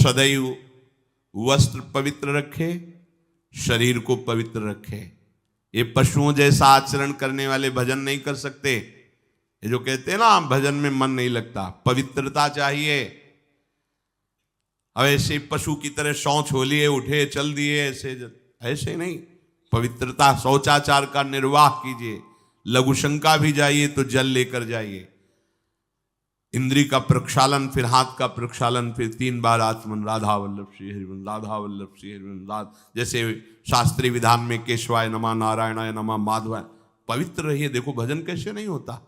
सदैव वस्त्र पवित्र रखे, शरीर को पवित्र रखे। ये पशुओं जैसा आचरण करने वाले भजन नहीं कर सकते। ये जो कहते हैं ना भजन में मन नहीं लगता, पवित्रता चाहिए। अब ऐसे पशु की तरह शौच हो लिए, उठे चल दिए, ऐसे नहीं। पवित्रता, शौचाचार का निर्वाह कीजिए। लघु शंका भी जाइए तो जल लेकर जाइए। इंद्री का प्रक्षालन, फिर हाथ का प्रक्षालन, फिर 3 बार आचमन, राधा वल्लभ श्री हरिवंश, राधा वल्लभ श्री हरिवंश, जैसे शास्त्रीय विधान में केशवाय नमः, नारायणाय नमः, माधवाय। पवित्र रहिए। देखो भजन कैसे नहीं होता।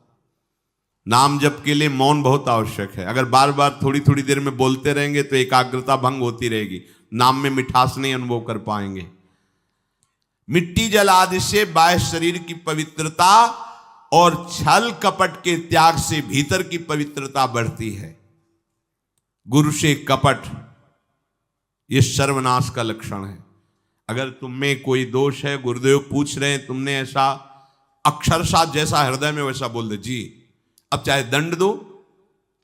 नाम जप के लिए मौन बहुत आवश्यक है। अगर बार बार थोड़ी थोड़ी देर में बोलते रहेंगे तो एकाग्रता भंग होती रहेगी, नाम में मिठास नहीं अनुभव कर पाएंगे। मिट्टी जल आदि से बाह्य शरीर की पवित्रता और छल कपट के त्याग से भीतर की पवित्रता बढ़ती है। गुरु से कपट, यह सर्वनाश का लक्षण है। अगर तुम में कोई दोष है, गुरुदेव पूछ रहे हैं, तुमने ऐसा अक्षरशः जैसा हृदय में वैसा बोल दे जी, अब चाहे दंड दो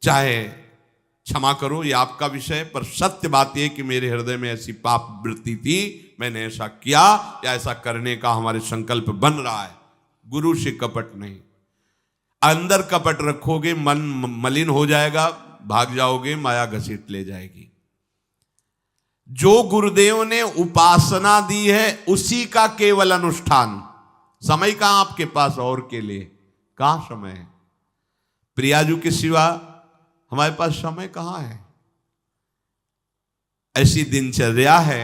चाहे क्षमा करो, ये आपका विषय, पर सत्य बात यह कि मेरे हृदय में ऐसी पाप वृत्ति थी, मैंने ऐसा किया या ऐसा करने का हमारे संकल्प बन रहा है। गुरु से कपट नहीं। अंदर कपट रखोगे मन मलिन हो जाएगा, भाग जाओगे, माया घसीट ले जाएगी। जो गुरुदेव ने उपासना दी है उसी का केवल अनुष्ठान। समय कहां आपके पास और के लिए, कहां समय है? प्रियाजू के सिवा हमारे पास समय कहां है? ऐसी दिनचर्या है,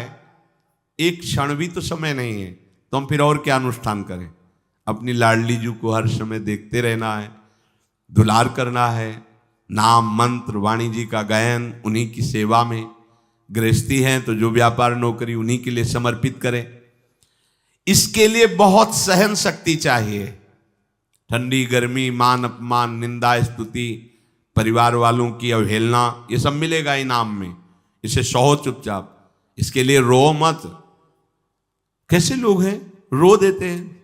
एक क्षण भी तो समय नहीं है, तो हम फिर और क्या अनुष्ठान करें? अपनी लाडली जू को हर समय देखते रहना है, दुलार करना है, नाम मंत्र वाणी जी का गायन, उन्हीं की सेवा में। गृहस्थी हैं तो जो व्यापार नौकरी उन्हीं के लिए समर्पित करें। इसके लिए बहुत सहन शक्ति चाहिए। ठंडी गर्मी, मान अपमान, निंदा स्तुति, परिवार वालों की अवहेलना, ये सब मिलेगा इनाम में। इसे सहो चुपचाप, इसके लिए रो मत। कैसे लोग हैं रो देते हैं,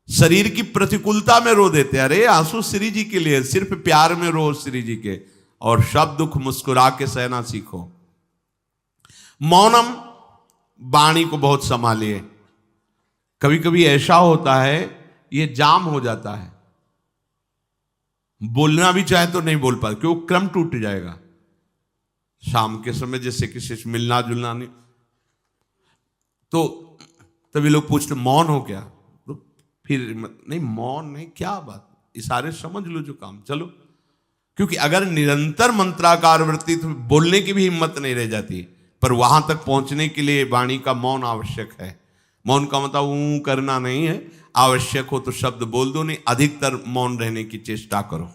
शरीर की प्रतिकूलता में रो देते हैं। अरे आंसू श्री जी के लिए, सिर्फ प्यार में रो श्री जी के, और सब दुख मुस्कुरा के सहना सीखो। मौनम, वाणी को बहुत संभालिए। कभी कभी ऐसा होता है ये जाम हो जाता है, बोलना भी चाहे तो नहीं बोल पाते, क्यों? क्रम टूट जाएगा। शाम के समय जैसे किसी से मिलना जुलना नहीं, तो तभी लोग पूछते मौन हो क्या? तो फिर नहीं, मौन नहीं, क्या बात, इशारे समझ लो जो काम, चलो। क्योंकि अगर निरंतर मंत्राकार वृत्ति तो बोलने की भी हिम्मत नहीं रह जाती। पर वहां तक पहुंचने के लिए वाणी का मौन आवश्यक है। मौन का मतलब ऊं करना नहीं है, आवश्यक हो तो शब्द बोल दो, नहीं अधिकतर मौन रहने की चेष्टा करो।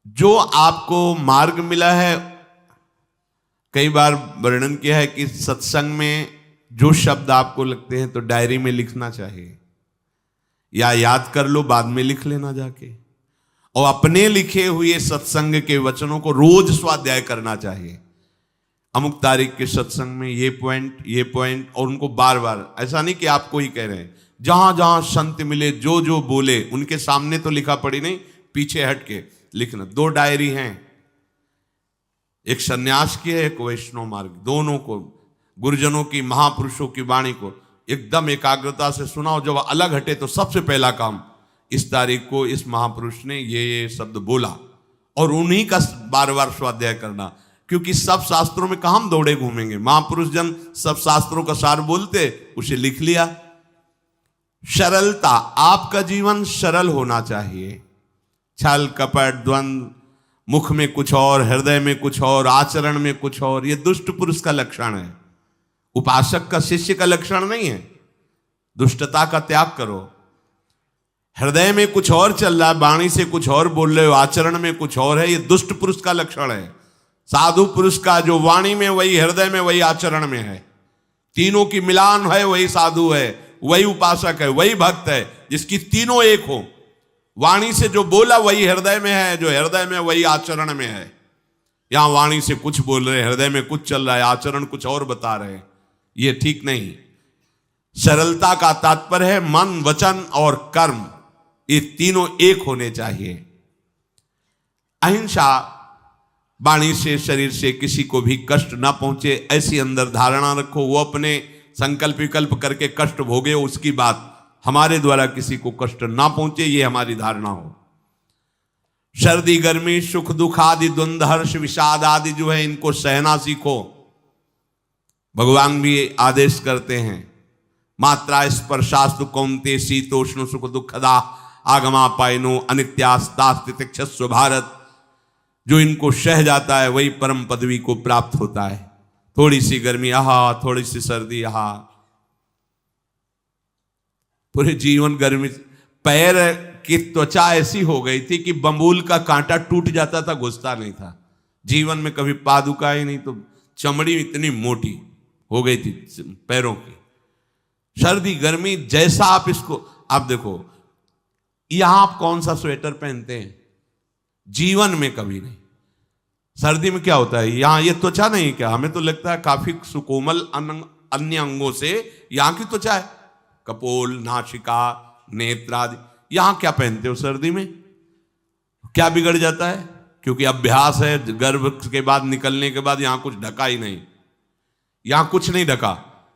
जो आपको मार्ग मिला है, कई बार वर्णन किया है कि सत्संग में जो शब्द आपको लगते हैं तो डायरी में लिखना चाहिए, या याद कर लो, बाद में लिख लेना जाके। और अपने लिखे हुए सत्संग के वचनों को रोज स्वाध्याय करना चाहिए। अमुक तारीख के सत्संग में ये पॉइंट, और उनको बार बार, ऐसा नहीं कि आपको ही कह रहे हैं, जहां जहां संत मिले जो जो बोले उनके सामने तो लिखा पड़ी नहीं, पीछे हट के लिखना। 2 डायरी हैं, एक सन्यास की है, एक वैष्णव मार्ग। दोनों को, गुरुजनों की, महापुरुषों की वाणी को एकदम एकाग्रता से सुनाओ। जब अलग हटे तो सबसे पहला काम, इस तारीख को इस महापुरुष ने ये शब्द बोला, और उन्हीं का बार बार स्वाध्याय करना। क्योंकि सब शास्त्रों में कहां हम दौड़े घूमेंगे, महापुरुष जन सब शास्त्रों का सार बोलते, उसे लिख लिया। सरलता, आपका जीवन सरल होना चाहिए। छल कपट द्वंद्व, मुख में कुछ और, हृदय में कुछ और, आचरण में कुछ और, यह दुष्ट पुरुष का लक्षण है। उपासक का, शिष्य का लक्षण नहीं है। दुष्टता का त्याग करो। हृदय में कुछ और चल रहा है, वाणी से कुछ और बोल रहे हो, आचरण में कुछ और है, यह दुष्ट पुरुष का लक्षण है। साधु पुरुष का जो वाणी में वही, हृदय में वही, आचरण में है, तीनों की मिलान है, वही साधु है, वही उपासक है, वही भक्त है, जिसकी तीनों एक हो। वाणी से जो बोला वही हृदय में है, जो हृदय में वही आचरण में है। यहां वाणी से कुछ बोल रहे, हृदय में कुछ चल रहा है, आचरण कुछ और बता रहे, ये ठीक नहीं। सरलता का तात्पर्य है मन, वचन और कर्म, ये तीनों एक होने चाहिए। अहिंसा, वाणी से शरीर से किसी को भी कष्ट ना पहुंचे, ऐसी अंदर धारणा रखो। वो अपने संकल्प विकल्प करके कष्ट भोगे, उसकी बात, हमारे द्वारा किसी को कष्ट ना पहुंचे, ये हमारी धारणा हो। सर्दी गर्मी सुख दुख आदि द्वंद्व हर्ष विषाद आदि जो है, इनको सहना सीखो। भगवान भी आदेश करते हैं, मात्रा स्पर्शास्तु कौन्ते शीतोष्ण सुख दुखदा आगमा पायनो अनित्यास्तास्तितिक्षस्व भारत। जो इनको सह जाता है वही परम पदवी को प्राप्त होता है। थोड़ी सी गर्मी आहा, थोड़ी सी सर्दी आहा, पूरे जीवन गर्मी। पैर की त्वचा ऐसी हो गई थी कि बंबूल का कांटा टूट जाता था, घुसता नहीं था। जीवन में कभी पादुका ही नहीं, तो चमड़ी इतनी मोटी हो गई थी पैरों की। सर्दी गर्मी जैसा आप इसको, आप देखो यहां आप कौन सा स्वेटर पहनते हैं, जीवन में कभी नहीं। सर्दी में क्या होता है, यहां ये त्वचा नहीं क्या, हमें तो लगता है काफी सुकोमल अन्य अंगों से यहां की त्वचा है, कपोल नासिका नेत्र आदि। यहां क्या पहनते हो सर्दी में, क्या बिगड़ जाता है, क्योंकि अभ्यास है। गर्भ के बाद निकलने के बाद यहां कुछ ढका ही नहीं, यहां कुछ नहीं ढका,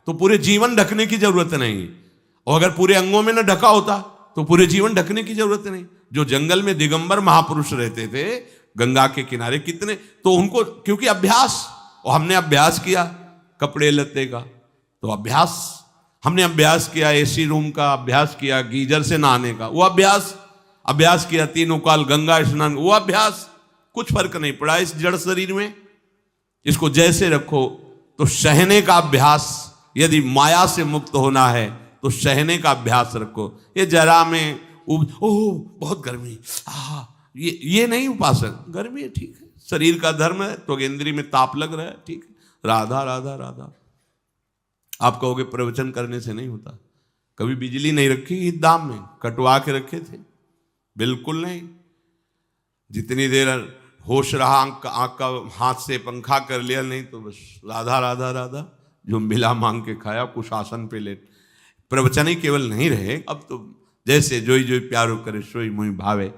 तो पूरे जीवन ढकने की जरूरत नहीं। और अगर पूरे अंगों में न ढका होता तो पूरे जीवन ढकने की जरूरत नहीं। जो जंगल में दिगंबर महापुरुष रहते थे गंगा के किनारे, कितने, तो उनको क्योंकि अभ्यास, और हमने अभ्यास किया कपड़े लत्ते का, तो अभ्यास, हमने अभ्यास किया एसी रूम का, अभ्यास किया गीजर से नहाने का, वो अभ्यास किया तीनों काल गंगा स्नान, वो अभ्यास, कुछ फर्क नहीं पड़ा इस जड़ शरीर में। इसको जैसे रखो। तो सहने का अभ्यास, यदि माया से मुक्त होना है तो सहने का अभ्यास रखो। ये जरा में ओह बहुत गर्मी, ये नहीं उपासक। गर्मी है ठीक है, शरीर का धर्म है, तो इंद्री में ताप लग रहा है ठीक है, राधा राधा राधा। आप कहोगे प्रवचन करने से नहीं होता। कभी बिजली नहीं रखी ईद दाम में, कटवा के रखे थे, बिल्कुल नहीं। जितनी देर होश रहा आंख का हाथ से पंखा कर लिया, नहीं तो बस राधा राधा राधा, जो मिला मांग के खाया, कुछ आसन पे लेट। प्रवचन ही केवल नहीं रहे, अब तो जैसे जोई जोई प्यारो करे सोई मोहि भावे।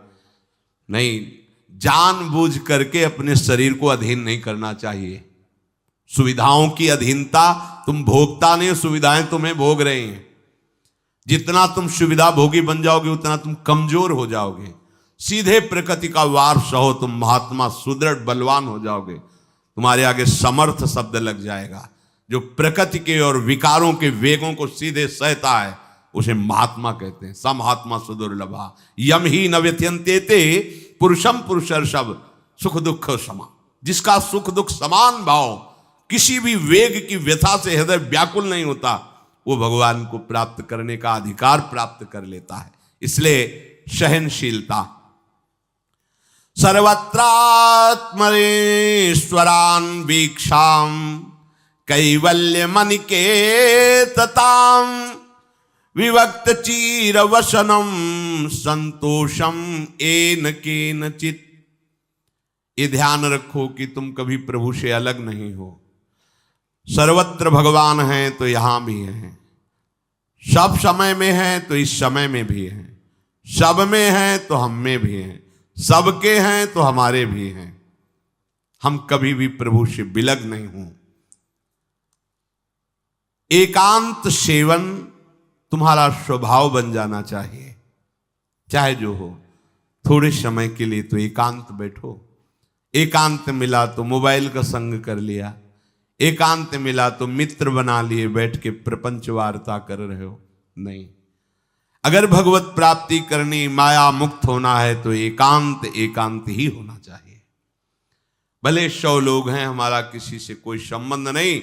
नहीं, जानबूझ करके अपने शरीर को अधीन नहीं करना चाहिए। सुविधाओं की अधीनता, तुम भोगता नहीं, सुविधाएं तुम्हें भोग रही हैं। जितना तुम सुविधा भोगी बन जाओगे उतना तुम कमजोर हो जाओगे। सीधे प्रकृति का वार सहो, तुम महात्मा सुदृढ़ बलवान हो जाओगे। तुम्हारे आगे समर्थ शब्द लग जाएगा। जो प्रकृति के और विकारों के वेगों को सीधे सहता है उसे महात्मा कहते हैं। समहात्मा सुदुर्लभा यम ही न व्यथयन्ते पुरुषम पुरुषर्षभ सुख दुख समा। जिसका सुख दुख समान भाव, किसी भी वेग की व्यथा से हृदय व्याकुल नहीं होता, वो भगवान को प्राप्त करने का अधिकार प्राप्त कर लेता है। इसलिए सहनशीलता। सर्वत्रात्मनेश्वरान वीक्षाम कैवल्य मनिकेतताम विवक्त चीर वसनम संतोषम एन केनचित। ये ध्यान रखो कि तुम कभी प्रभु से अलग नहीं हो। सर्वत्र भगवान हैं तो यहां भी हैं, सब समय में हैं तो इस समय में भी हैं, सब में हैं तो हम में भी हैं, सबके हैं तो हमारे भी हैं। हम कभी भी प्रभु से बिलग नहीं हूं। एकांत सेवन तुम्हारा स्वभाव बन जाना चाहिए। चाहे जो हो, थोड़े समय के लिए तो एकांत बैठो। एकांत मिला तो मोबाइल का संग कर लिया, एकांत मिला तो मित्र बना लिए, बैठ के प्रपंच वार्ता कर रहे हो। नहीं, अगर भगवत प्राप्ति करनी, माया मुक्त होना है तो एकांत एकांत ही होना चाहिए। भले 100 लोग हैं, हमारा किसी से कोई संबंध नहीं,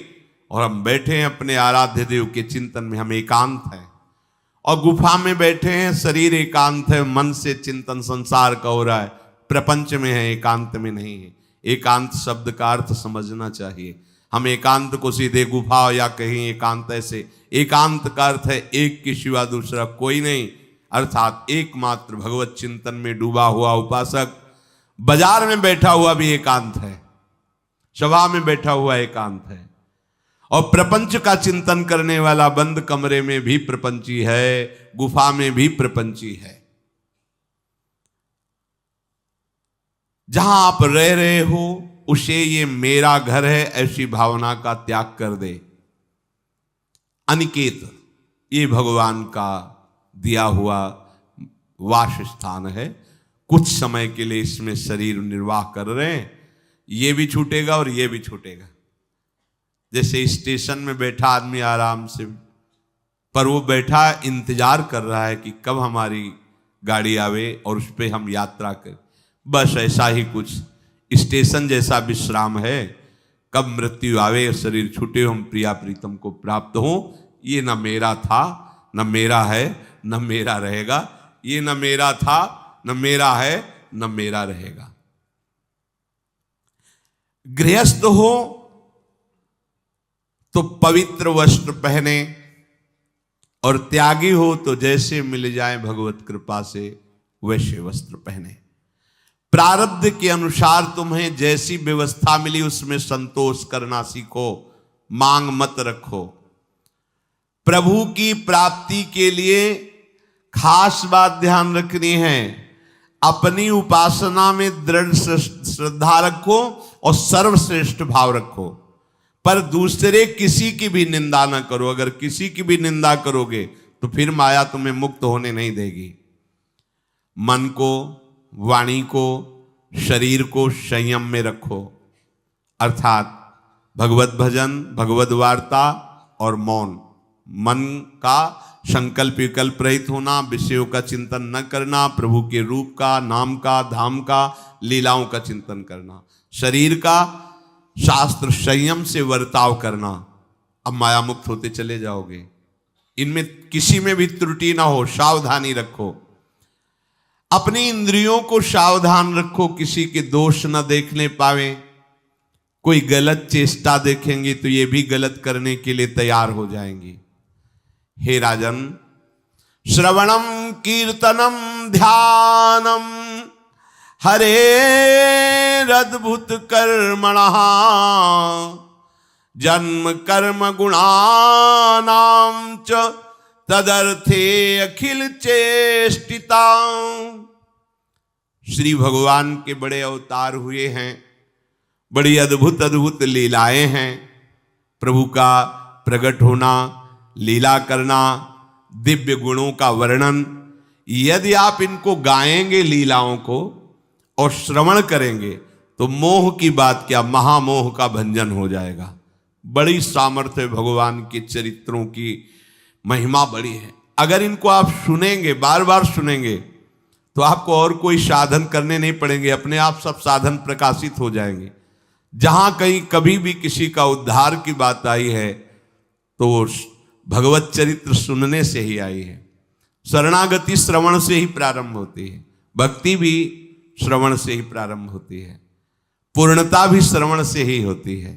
और हम बैठे हैं अपने आराध्य देव के चिंतन में, हम एकांत हैं। और गुफा में बैठे हैं, शरीर एकांत है, मन से चिंतन संसार का हो रहा है, प्रपंच में है, एकांत में नहीं है। एकांत शब्द का अर्थ समझना चाहिए। हम एकांत को सीधे गुफा या कहीं एकांत, ऐसे एकांत का अर्थ है एक के सिवा दूसरा कोई नहीं, अर्थात एकमात्र भगवत चिंतन में डूबा हुआ उपासक। बाजार में बैठा हुआ भी एकांत है, सभा में बैठा हुआ एकांत है, और प्रपंच का चिंतन करने वाला बंद कमरे में भी प्रपंची है, गुफा में भी प्रपंची है। जहां आप रह रहे हो उसे ये मेरा घर है ऐसी भावना का त्याग कर दे। अनिकेत ये भगवान का दिया हुआ वास स्थान है। कुछ समय के लिए इसमें शरीर निर्वाह कर रहे हैं, ये भी छूटेगा और ये भी छूटेगा। जैसे स्टेशन में बैठा आदमी आराम से, पर वो बैठा इंतजार कर रहा है कि कब हमारी गाड़ी आवे और उस पर हम यात्रा करें। बस ऐसा ही कुछ स्टेशन जैसा विश्राम है। कब मृत्यु आवे, शरीर छूटे, हम प्रिया प्रीतम को प्राप्त हो। ये न मेरा था, न मेरा है, न मेरा रहेगा। ये न मेरा था, न मेरा है, न मेरा रहेगा। गृहस्थ हो तो पवित्र वस्त्र पहने, और त्यागी हो तो जैसे मिल जाए भगवत कृपा से वैसे वस्त्र पहने। प्रारब्ध के अनुसार तुम्हें जैसी व्यवस्था मिली उसमें संतोष करना सीखो, मांग मत रखो। प्रभु की प्राप्ति के लिए खास बात ध्यान रखनी है, अपनी उपासना में दृढ़ श्रद्धा रखो और सर्वश्रेष्ठ भाव रखो, पर दूसरे किसी की भी निंदा न करो। अगर किसी की भी निंदा करोगे तो फिर माया तुम्हें मुक्त होने नहीं देगी। मन को, वाणी को, शरीर को संयम में रखो, अर्थात भगवत भजन, भगवत वार्ता और मौन। मन का संकल्प विकल्प रहित होना, विषयों का चिंतन न करना, प्रभु के रूप का, नाम का, धाम का, लीलाओं का चिंतन करना। शरीर का शास्त्र संयम से वर्ताव करना। अब माया मुक्त होते चले जाओगे। इनमें किसी में भी त्रुटि ना हो, सावधानी रखो। अपनी इंद्रियों को सावधान रखो, किसी के दोष न देखने पावे। कोई गलत चेष्टा देखेंगे तो ये भी गलत करने के लिए तैयार हो जाएंगी। हे राजन, श्रवणम कीर्तनम ध्यानम हरेरद्भुत कर्मणः जन्म कर्म गुणानां च तदर्थे अखिल चेष्टिता। श्री भगवान के बड़े अवतार हुए हैं, बड़ी अद्भुत अद्भुत लीलाएं हैं। प्रभु का प्रकट होना, लीला करना, दिव्य गुणों का वर्णन। यदि आप इनको गाएंगे लीलाओं को और श्रवण करेंगे तो मोह की बात क्या, महामोह का भंजन हो जाएगा। बड़ी सामर्थ्य भगवान के चरित्रों की, महिमा बड़ी है। अगर इनको आप सुनेंगे, बार बार सुनेंगे, तो आपको और कोई साधन करने नहीं पड़ेंगे, अपने आप सब साधन प्रकाशित हो जाएंगे। जहां कहीं कभी भी किसी का उद्धार की बात आई है तो भगवत चरित्र सुनने से ही आई है। शरणागति श्रवण से ही प्रारंभ होती है, भक्ति भी श्रवण से ही प्रारंभ होती है, पूर्णता भी श्रवण से ही होती है।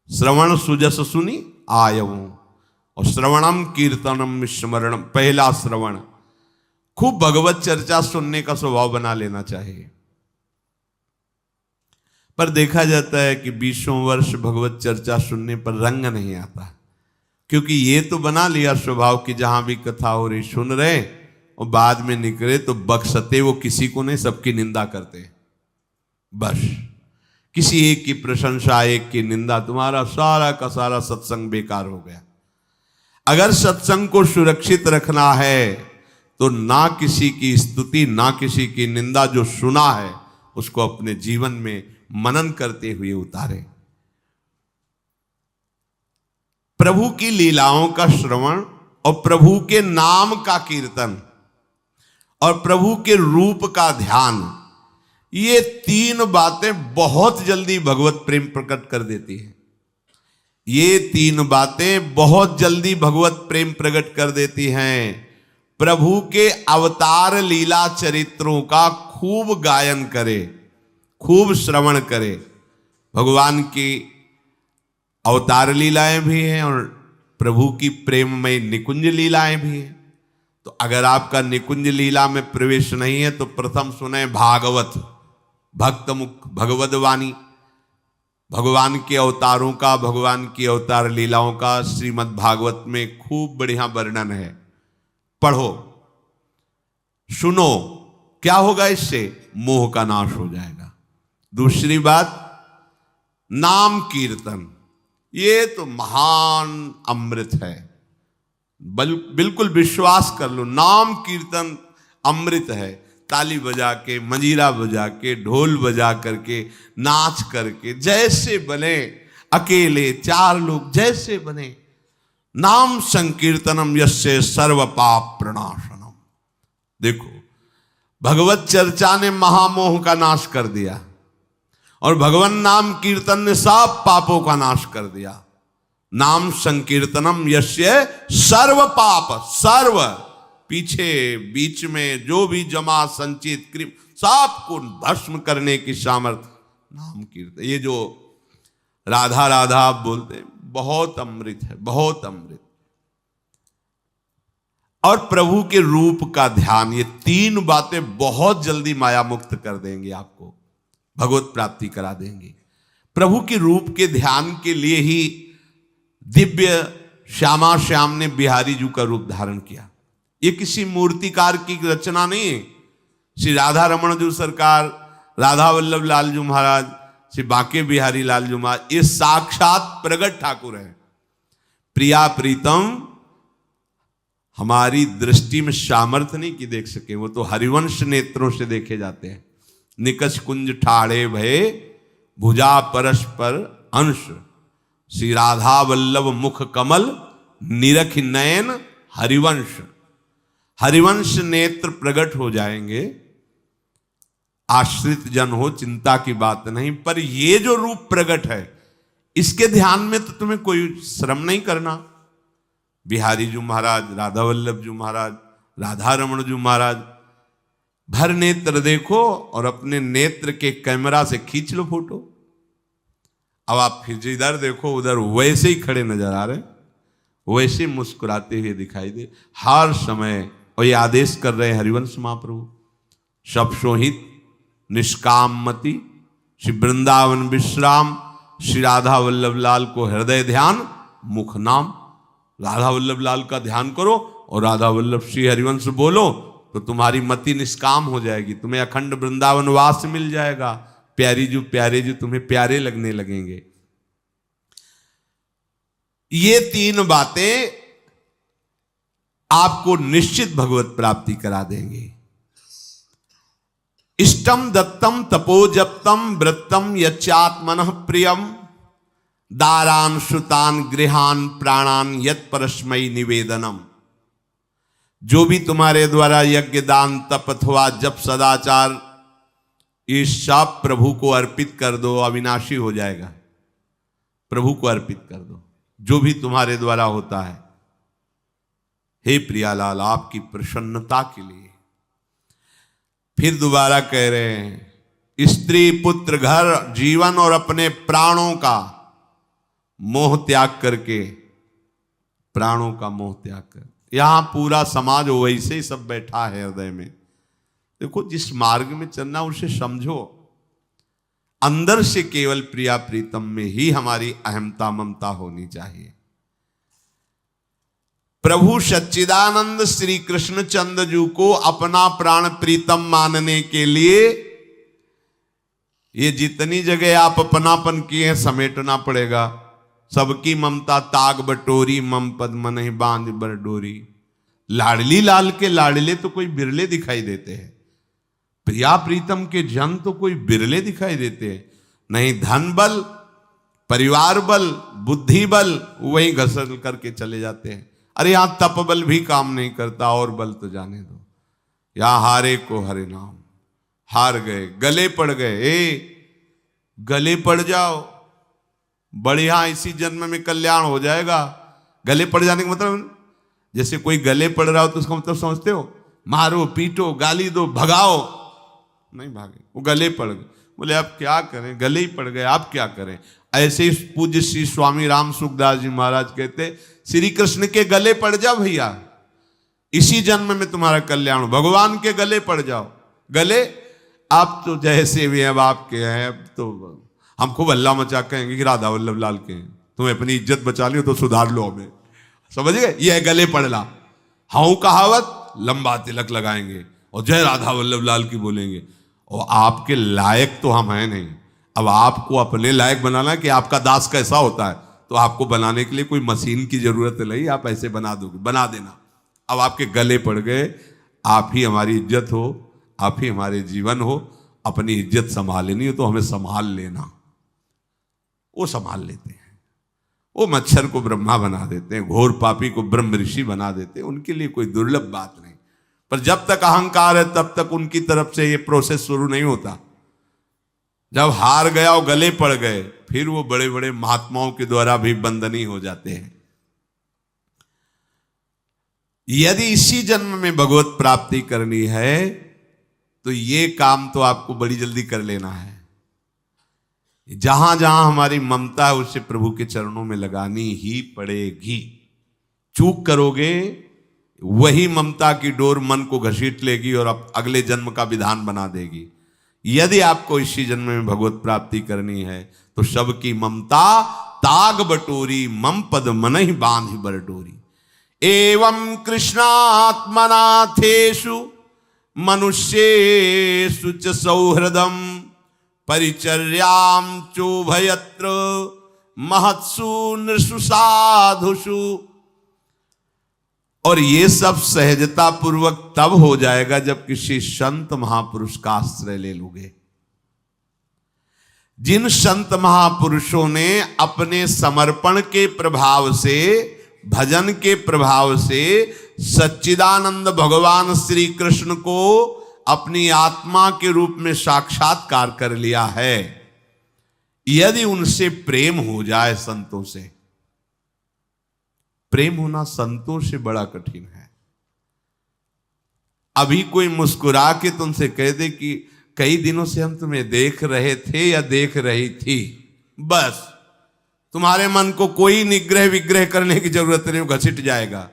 श्रवण सुजस सुनी आयऊ, और श्रवणम कीर्तनम स्मरणम। पहला श्रवण, खूब भगवत चर्चा सुनने का स्वभाव बना लेना चाहिए। पर देखा जाता है कि 20 वर्ष भगवत चर्चा सुनने पर रंग नहीं आता, क्योंकि ये तो बना लिया स्वभाव कि जहां भी कथा हो रही सुन रहे, और बाद में निकले तो बख्शते वो किसी को नहीं, सबकी निंदा करते। बस किसी एक की प्रशंसा, एक की निंदा, तुम्हारा सारा का सारा सत्संग बेकार हो गया। अगर सत्संग को सुरक्षित रखना है तो ना किसी की स्तुति, ना किसी की निंदा, जो सुना है उसको अपने जीवन में मनन करते हुए उतारे। प्रभु की लीलाओं का श्रवण और प्रभु के नाम का कीर्तन और प्रभु के रूप का ध्यान, ये 3 बातें बहुत जल्दी भगवत प्रेम प्रकट कर देती है। ये 3 बातें बहुत जल्दी भगवत प्रेम प्रकट कर देती हैं। प्रभु के अवतार लीला चरित्रों का खूब गायन करे, खूब श्रवण करे। भगवान की अवतार लीलाएं भी हैं और प्रभु की प्रेममय निकुंज लीलाएं भी हैं। तो अगर आपका निकुंज लीला में प्रवेश नहीं है तो प्रथम सुने भागवत, भक्त मुख भगवद वाणी, भगवान के अवतारों का, भगवान की अवतार लीलाओं का श्रीमद् भागवत में खूब बढ़िया वर्णन है। पढ़ो, सुनो, क्या होगा इससे? मोह का नाश हो जाएगा। दूसरी बात, नाम कीर्तन, ये तो महान अमृत है। बिल्कुल विश्वास कर लो, नाम कीर्तन अमृत है। ताली बजा के, मंजीरा बजा के, ढोल बजा करके, नाच करके, जैसे बने, अकेले, चार लोग, जैसे बने, नाम संकीर्तनम यस्य सर्व पाप प्रणाशनम। देखो, भगवत चर्चा ने महामोह का नाश कर दिया और भगवान नाम कीर्तन ने सब पापों का नाश कर दिया। नाम संकीर्तनम यस्य सर्व पाप, सर्व, पीछे बीच में जो भी जमा संचित क्रिम, सबको भस्म करने की सामर्थ्य नाम कीर्तन। ये जो राधा राधा आप बोलते हैं, बहुत अमृत है, बहुत अमृत। और प्रभु के रूप का ध्यान, ये तीन बातें बहुत जल्दी माया मुक्त कर देंगे, आपको भगवत प्राप्ति करा देंगे। प्रभु के रूप के ध्यान के लिए ही दिव्य श्यामा श्याम ने बिहारी जी का रूप धारण किया। ये किसी मूर्तिकार की रचना नहीं है। श्री राधा रमण जी सरकार, राधा वल्लभ लाल जी महाराज, श्री बांके बिहारी लाल जी महाराज, ये साक्षात प्रगट ठाकुर है। प्रिया प्रीतम हमारी दृष्टि में सामर्थ्य नहीं कि देख सके, वो तो हरिवंश नेत्रों से देखे जाते हैं। निकष कुंज ठाड़े भये भुजा परस्पर अंश, श्री राधा वल्लभ मुख कमल निरख नयन हरिवंश। हरिवंश नेत्र प्रकट हो जाएंगे, आश्रित जन हो, चिंता की बात नहीं। पर ये जो रूप प्रकट है, इसके ध्यान में तो तुम्हें कोई श्रम नहीं करना। बिहारी जी महाराज, राधा वल्लभ जी महाराज, राधा रमण जी महाराज, भर नेत्र देखो और अपने नेत्र के कैमरा से खींच लो फोटो। अब आप फिर जिधर देखो उधर वैसे ही खड़े नजर आ रहे, वैसे मुस्कुराते हुए दिखाई दे हर समय। और ये आदेश कर रहे हैं हरिवंश महाप्रभु, सब सोहित निष्कामति, श्री वृंदावन विश्राम, श्री राधा वल्लभ लाल को हृदय ध्यान, मुख नाम। राधा वल्लभ लाल का ध्यान करो और राधा वल्लभ श्री हरिवंश बोलो, तो तुम्हारी मति निष्काम हो जाएगी, तुम्हें अखंड वृंदावन वास मिल जाएगा। प्यारी जो प्यारे जो तुम्हें प्यारे लगने लगेंगे। ये तीन बातें आपको निश्चित भगवत प्राप्ति करा देंगे। इष्टम दत्तम तपोजप्तम वृत्तम यच्चात्मनः प्रियम, दारान श्रुतान गृहान प्राणान यत् परस्मै निवेदनम। जो भी तुम्हारे द्वारा यज्ञ दान तप अथवा जप सदाचार, ये सब प्रभु को अर्पित कर दो, अविनाशी हो जाएगा। प्रभु को अर्पित कर दो जो भी तुम्हारे द्वारा होता है। हे प्रियालाल, आपकी प्रसन्नता के लिए। फिर दोबारा कह रहे हैं, स्त्री पुत्र घर जीवन और अपने प्राणों का मोह त्याग करके, प्राणों का मोह त्याग कर। यहां पूरा समाज वैसे ही सब बैठा है हृदय में। देखो, जिस मार्ग में चलना उसे समझो। अंदर से केवल प्रिया प्रीतम में ही हमारी अहमता ममता होनी चाहिए। प्रभु सच्चिदानंद श्री कृष्ण चंद्र जी को अपना प्राण प्रीतम मानने के लिए ये जितनी जगह आप अपनापन किए हैं समेटना पड़ेगा। सबकी ममता ताग बटोरी, मम पद मन ही बांध बर डोरी। लाडली लाल के लाडले तो कोई बिरले दिखाई देते हैं, प्रिया प्रीतम के जन तो कोई बिरले दिखाई देते हैं। नहीं धन बल, परिवार बल, बुद्धि बल, वही घसल करके चले जाते हैं। अरे यहां तप बल भी काम नहीं करता, और बल तो जाने दो। यहां हारे को हरे नाम, हार गए, गले पड़ गए। गले पड़ जाओ, बढ़िया, इसी जन्म में कल्याण हो जाएगा। गले पड़ जाने का मतलब, जैसे कोई गले पड़ रहा हो तो उसका मतलब समझते हो, मारो पीटो गाली दो भगाओ। नहीं भागे, वो गले पड़ गए। बोले अब क्या करें, गले ही पड़ गए, आप क्या करें। ऐसे ही पूज्य श्री स्वामी राम सुखदास जी महाराज कहते, श्री कृष्ण के गले पड़ जाओ भैया, इसी जन्म में तुम्हारा कल्याण हो। भगवान के गले पड़ जाओ। गले आप तो जैसे भी अब आपके हैं, अब तो हम खूब अल्लाह मचा कहेंगे कि राधा वल्लभ लाल के हैं, तुम्हें अपनी इज्जत बचा लियो तो सुधार लो हमें, समझ गए। ये है गले पड़ना। हाउ कहावत, लंबा तिलक लगाएंगे और जय राधा वल्लभ लाल की बोलेंगे, और आपके लायक तो हम हैं नहीं। अब आपको अपने लायक बनाना कि आपका दास कैसा होता है, तो आपको बनाने के लिए कोई मशीन की जरूरत नहीं, आप ऐसे बना दोगे, बना देना। अब आपके गले पड़ गए, आप ही हमारी इज्जत हो, आप ही हमारे जीवन हो, अपनी इज्जत संभालनी हो तो हमें संभाल लेना। वो संभाल लेते हैं। वो मच्छर को ब्रह्मा बना देते हैं, घोर पापी को ब्रह्म ऋषि बना देते हैं, उनके लिए कोई दुर्लभ बात नहीं। पर जब तक अहंकार है तब तक उनकी तरफ से ये प्रोसेस शुरू नहीं होता। जब हार गया और गले पड़ गए, फिर वो बड़े बड़े महात्माओं के द्वारा भी बंदनी हो जाते हैं। यदि इसी जन्म में भगवत प्राप्ति करनी है तो ये काम तो आपको बड़ी जल्दी कर लेना है। जहां जहां हमारी ममता है उसे प्रभु के चरणों में लगानी ही पड़ेगी। चूक करोगे, वही ममता की डोर मन को घसीट लेगी और अब अगले जन्म का विधान बना देगी। यदि आपको इसी जन्म में भगवत प्राप्ति करनी है तो सबकी ममता ताग बटोरी, मम पद मन ही बांध बर डोरी। एवं कृष्णात्मनाथेषु मनुष्येषु च सौहृदम परिचर्याम चोभयत्र महत्सु नृषु साधुषु। और ये सब सहजता पूर्वक तब हो जाएगा जब किसी संत महापुरुष का आश्रय ले लोगे। जिन संत महापुरुषों ने अपने समर्पण के प्रभाव से, भजन के प्रभाव से सच्चिदानंद भगवान श्री कृष्ण को अपनी आत्मा के रूप में साक्षात्कार कर लिया है, यदि उनसे प्रेम हो जाए, संतों से प्रेम होना संतों से बड़ा कठिन है। अभी कोई मुस्कुरा के तुमसे कह दे कि कई दिनों से हम तुम्हें देख रहे थे या देख रही थी, बस तुम्हारे मन को कोई निग्रह विग्रह करने की जरूरत नहीं, वो घसीट जाएगा।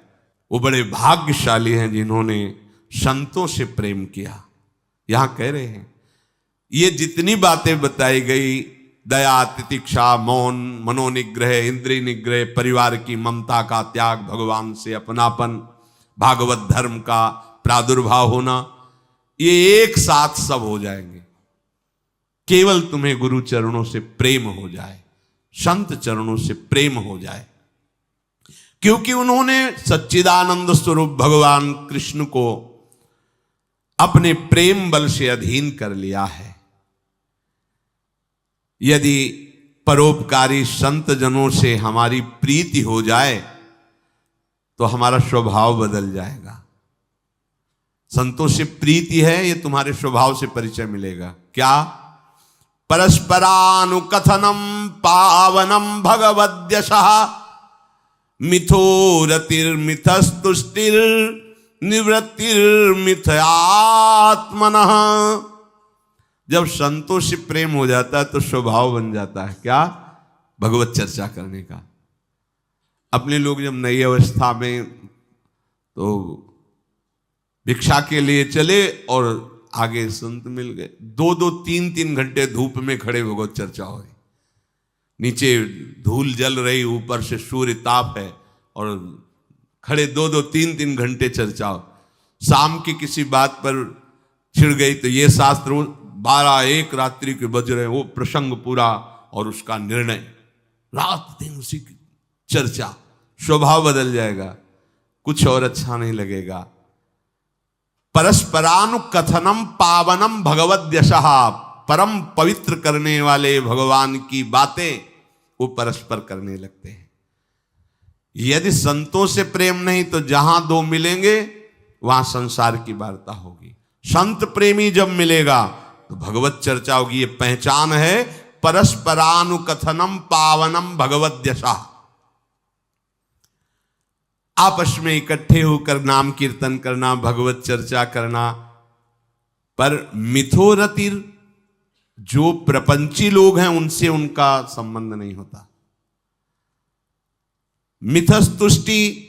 वो बड़े भाग्यशाली हैं जिन्होंने संतों से प्रेम किया। यहां कह रहे हैं ये जितनी बातें बताई गई, दया, तितिक्षा, मौन, मनोनिग्रह, इंद्रिय निग्रह, परिवार की ममता का त्याग, भगवान से अपनापन, भागवत धर्म का प्रादुर्भाव होना, ये एक साथ सब हो जाएंगे। केवल तुम्हें गुरु चरणों से प्रेम हो जाए, संत चरणों से प्रेम हो जाए, क्योंकि उन्होंने सच्चिदानंद स्वरूप भगवान कृष्ण को अपने प्रेम बल से अधीन कर लिया है। यदि परोपकारी संत जनों से हमारी प्रीति हो जाए तो हमारा स्वभाव बदल जाएगा। संतों से प्रीति है, ये तुम्हारे स्वभाव से परिचय मिलेगा। क्या? परस्परानुकथनम पावनम भगवद्यशः मिथो रतिर्मिथस्तुष्टिर निवृत्तिर्मिथयात्मनः। जब संतों से प्रेम हो जाता है तो स्वभाव बन जाता है क्या? भगवत चर्चा करने का। अपने लोग जब नई अवस्था में तो भिक्षा के लिए चले और आगे संत मिल गए, 2-2, 3-3 घंटे धूप में खड़े भगवत चर्चा हो रही, नीचे धूल जल रही, ऊपर से सूर्य ताप है और खड़े 2-2, 3-3 घंटे चर्चा हो। शाम की किसी बात पर छिड़ गई तो ये शास्त्र 12-1 रात्रि के बज रहे, वो प्रसंग पूरा और उसका निर्णय, रात दिन उसी की चर्चा। स्वभाव बदल जाएगा, कुछ और अच्छा नहीं लगेगा। परस्परानुकथनम पावनम भगवद्यशः, परम पवित्र करने वाले भगवान की बातें वो परस्पर करने लगते हैं। यदि संतों से प्रेम नहीं तो जहां दो मिलेंगे वहां संसार की वार्ता होगी। संत प्रेमी जब मिलेगा तो भगवत चर्चा होगी। ये पहचान है परस्परानुकथनम पावनम भगवद्यशः। आपस में इकट्ठे होकर नाम कीर्तन करना, भगवत चर्चा करना। पर मिथोरतिर, जो प्रपंची लोग हैं उनसे उनका संबंध नहीं होता। मिथस्तुष्टि,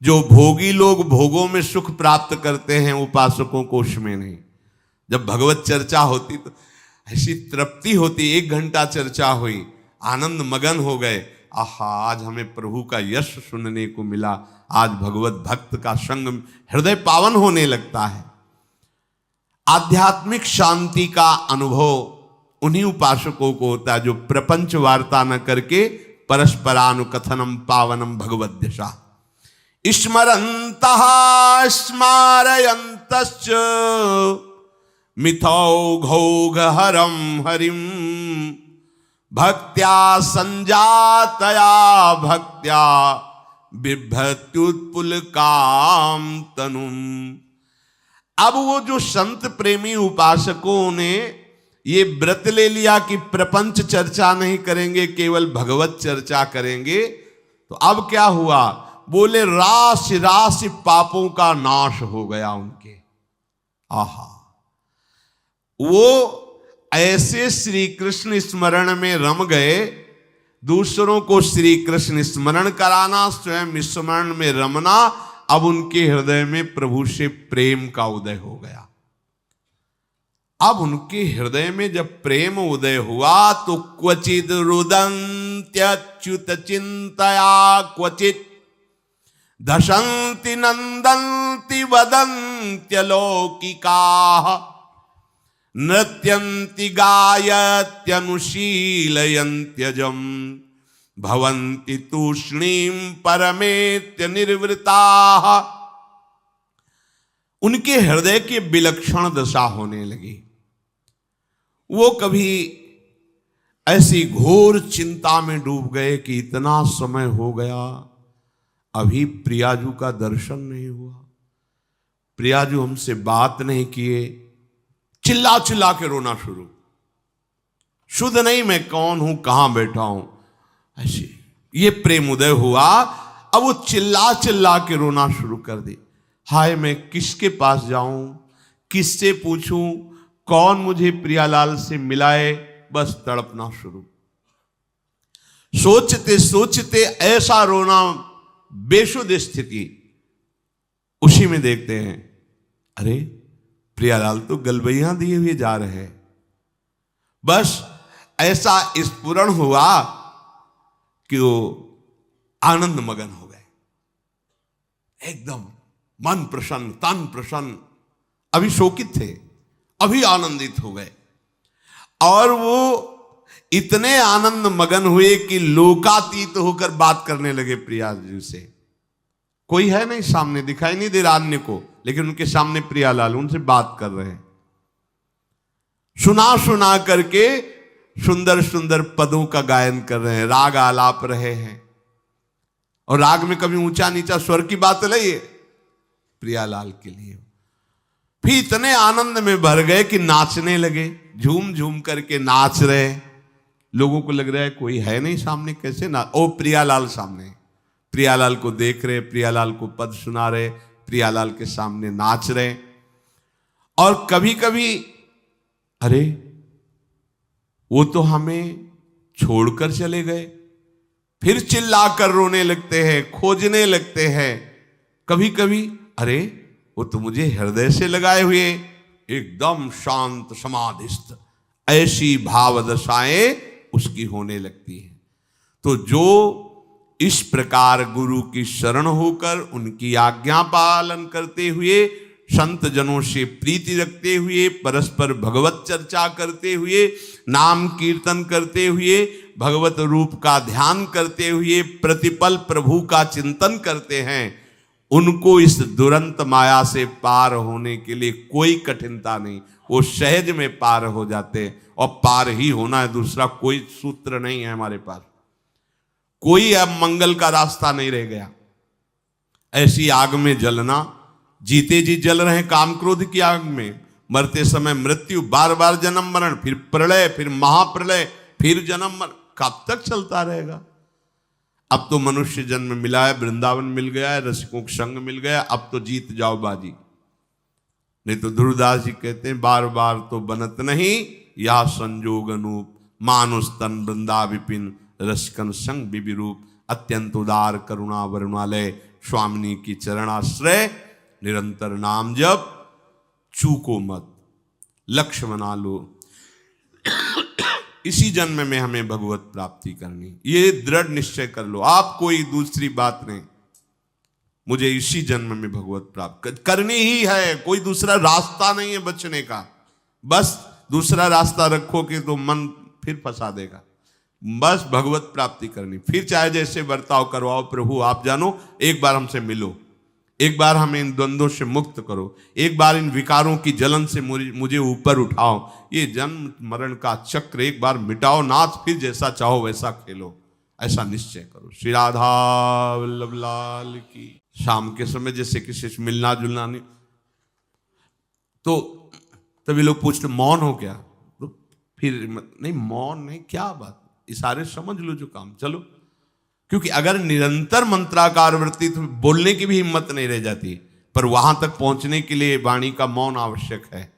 जो भोगी लोग भोगों में सुख प्राप्त करते हैं, उपासकों को उसमें नहीं। जब भगवत चर्चा होती तो ऐसी तृप्ति होती, 1 घंटा चर्चा हुई, आनंद मगन हो गए, आहा आज हमें प्रभु का यश सुनने को मिला, आज भगवत भक्त का संग, हृदय पावन होने लगता है। आध्यात्मिक शांति का अनुभव उन्हीं उपासकों को होता है जो प्रपंच वार्ता न करके परस्परानुकथनम पावनम भगवद्यशा स्मरन्तः स्मारयन्तश्च मिथौघौघहरं हरिं भक्त्या संजातया भक्त्या बिभ्रत्युत्पुलकाम तनुम। अब वो जो संत प्रेमी उपासकों ने ये व्रत ले लिया कि प्रपंच चर्चा नहीं करेंगे, केवल भगवत चर्चा करेंगे, तो अब क्या हुआ? बोले राशि राशि पापों का नाश हो गया उनके। आहा, वो ऐसे श्री कृष्ण स्मरण में रम गए, दूसरों को श्री कृष्ण स्मरण कराना, स्वयं स्मरण में रमना। अब उनके हृदय में प्रभु से प्रेम का उदय हो गया। अब उनके हृदय में जब प्रेम उदय हुआ तो क्वचिद रुदन्त्यच्युत चिंतया क्वचित दशन्ति नंदन्ति वदन्त्यलौकिकाः नृत्यन्ति गायत्यनुशीलयन्त्यजम् भवन्ति तूष्णीं परमेत्य निर्वृताः। उनके हृदय की विलक्षण दशा होने लगी। वो कभी ऐसी घोर चिंता में डूब गए कि इतना समय हो गया, अभी प्रियाजू का दर्शन नहीं हुआ, प्रियाजू हमसे बात नहीं किए। चिल्ला चिल्ला के रोना शुरू, शुद्ध नहीं मैं कौन हूं, कहां बैठा हूं, ऐसे ये प्रेम उदय हुआ। अब वो चिल्ला चिल्ला के रोना शुरू कर दी। हाय मैं किसके पास जाऊं, किससे पूछूं, कौन मुझे प्रियालाल से मिलाए, बस तड़पना शुरू। सोचते सोचते ऐसा रोना, बेशुद्ध स्थिति। उसी में देखते हैं अरे प्रियालाल तो गलबैया दिए हुए जा रहे हैं। बस ऐसा स्फुरण हुआ कि वो आनंद मगन हो गए, एकदम मन प्रसन्न, तन प्रसन्न। अभी शोकित थे, अभी आनंदित हो गए। और वो इतने आनंद मगन हुए कि लोकातीत होकर बात करने लगे प्रिया जी से। कोई है नहीं सामने, दिखाई नहीं दे रहा अन्य को, लेकिन उनके सामने प्रियालाल उनसे बात कर रहे हैं। सुना सुना करके सुंदर सुंदर पदों का गायन कर रहे हैं, राग आलाप रहे हैं। और राग में कभी ऊंचा नीचा स्वर की बात नहीं है प्रियालाल के लिए। फिर इतने आनंद में भर गए कि नाचने लगे, झूम झूम करके नाच रहे। लोगों को लग रहा है कोई है नहीं सामने, कैसे ना, ओ प्रियालाल सामने, प्रियालाल को देख रहे, प्रियालाल को पद सुना रहे, प्रियालाल के सामने नाच रहे। और कभी कभी अरे वो तो हमें छोड़कर चले गए, फिर चिल्लाकर रोने लगते हैं, खोजने लगते हैं। कभी कभी अरे वो तो मुझे हृदय से लगाए हुए, एकदम शांत समाधिस्थ, ऐसी भाव दशाएं उसकी होने लगती है। तो जो इस प्रकार गुरु की शरण होकर उनकी आज्ञा पालन करते हुए, संत जनों से प्रीति रखते हुए, परस्पर भगवत चर्चा करते हुए, नाम कीर्तन करते हुए, भगवत रूप का ध्यान करते हुए, प्रतिपल प्रभु का चिंतन करते हैं, उनको इस दुरंत माया से पार होने के लिए कोई कठिनता नहीं, वो सहज में पार हो जाते। और पार ही होना है, दूसरा कोई सूत्र नहीं है हमारे पास, कोई अब मंगल का रास्ता नहीं रह गया। ऐसी आग में जलना, जीते जी जल रहे काम क्रोध की आग में, मरते समय मृत्यु, बार बार जन्म मरण, फिर प्रलय, फिर महाप्रलय, फिर जन्म मरण, कब तक चलता रहेगा? अब तो मनुष्य जन्म मिला है, वृंदावन मिल गया है, रसिकों का संग मिल गया, अब तो जीत जाओ बाजी। नहीं तो ध्रुवदास जी कहते हैं बार बार तो बनत नहीं, या संजोग अनूप, मानुष तन वृंदा विपिन, रसिकन संग विविरूप, अत्यंत उदार करुणा वरुणालय, स्वामिनी की चरणाश्रय, निरंतर नाम जप, चूको मत, लक्ष्य बना लो। इसी जन्म में हमें भगवत प्राप्ति करनी, ये दृढ़ निश्चय कर लो आप, कोई दूसरी बात नहीं। मुझे इसी जन्म में भगवत प्राप्त करनी ही है, कोई दूसरा रास्ता नहीं है बचने का। बस दूसरा रास्ता रखोगे तो मन फिर फंसा देगा। बस भगवत प्राप्ति करनी, फिर चाहे जैसे बर्ताव करवाओ, प्रभु आप जानो, एक बार हमसे मिलो, एक बार हमें इन द्वंद्वों से मुक्त करो, एक बार इन विकारों की जलन से मुझे ऊपर उठाओ, ये जन्म मरण का चक्र एक बार मिटाओ नाथ, फिर जैसा चाहो वैसा खेलो, ऐसा निश्चय करो। श्री राधा वल्लभ लाल की। शाम के समय जैसे किसी से मिलना जुलना नहीं, तो तभी लोग पूछते मौन हो क्या, तो फिर नहीं मौन नहीं, क्या बात, इशारे समझ लो जो काम, चलो। क्योंकि अगर निरंतर मंत्राकार वृत्ति तो बोलने की भी हिम्मत नहीं रह जाती, पर वहां तक पहुंचने के लिए वाणी का मौन आवश्यक है।